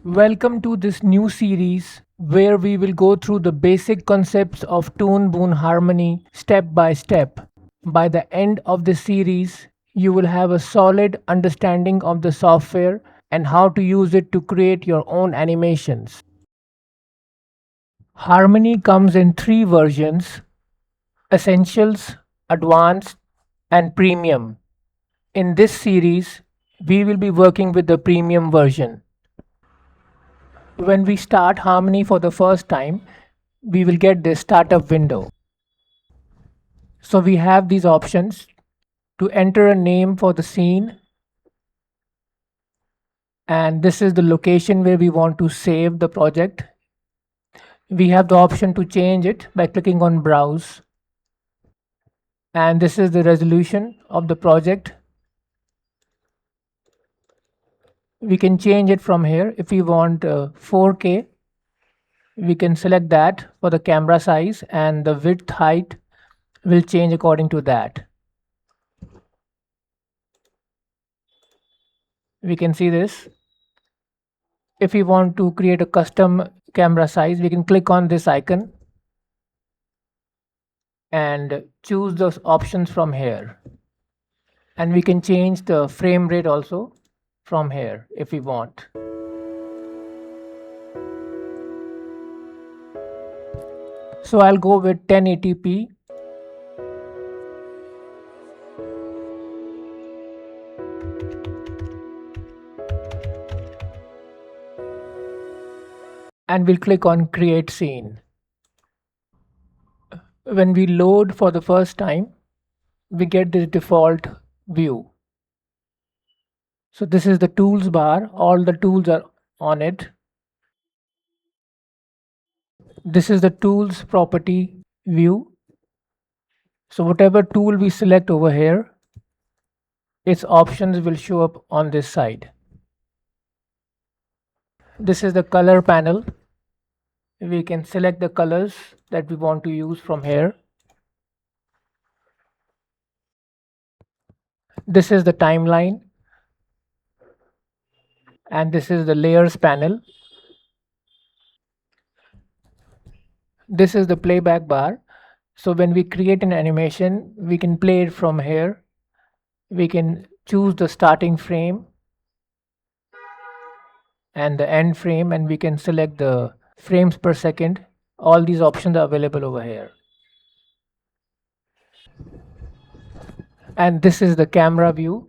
Welcome to this new series where we will go through the basic concepts of Toon Boom Harmony step by step. By the end of the series, you will have a solid understanding of the software and how to use it to create your own animations. Harmony comes in three versions: Essentials, Advanced, and Premium. In this series, we will be working with the Premium version. When we start Harmony for the first time, we will get this startup window. So we have these options to enter a name for the scene, and this is the location where we want to save the project. We have the option to change it by clicking on Browse, and this is the resolution of the project. We can change it from here. If we want 4K, we can select that for the camera size, and the width height will change according to that. We can see this. If we want to create a custom camera size, we can click on this icon and choose those options from here. And we can change the frame rate also from here if we want. So I'll go with 1080p. And we'll click on create scene. When we load for the first time, we get this default view. So this is the tools bar. All the tools are on it. This is the tools property view. So whatever tool we select over here, its options will show up on this side. This is the color panel. We can select the colors that we want to use from here. This is the timeline, and this is the layers panel. This is the playback bar. So when we create an animation, we can play it from here. We can choose the starting frame and the end frame, and we can select the frames per second. All these options are available over here. And this is the camera view.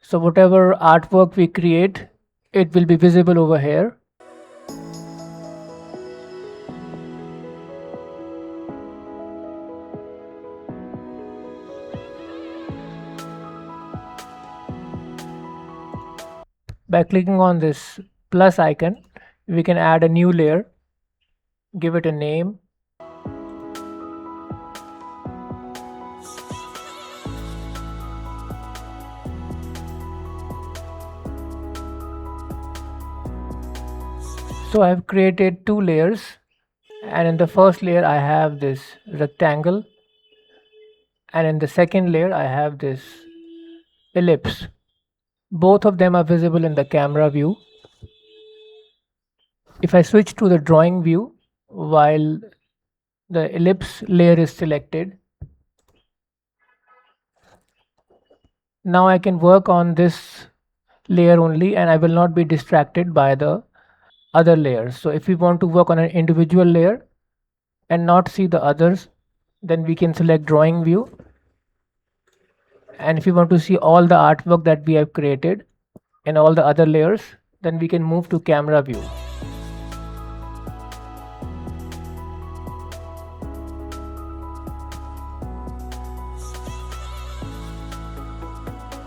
So whatever artwork we create, it will be visible over here. By clicking on this plus icon, we can add a new layer, give it a name. So I have created two layers, and in the first layer I have this rectangle, and in the second layer I have this ellipse. Both of them are visible in the camera view. If I switch to the drawing view while the ellipse layer is selected, now I can work on this layer only, and I will not be distracted by the other layers. So if we want to work on an individual layer and not see the others, then we can select drawing view. And if you want to see all the artwork that we have created in all the other layers, then we can move to camera view.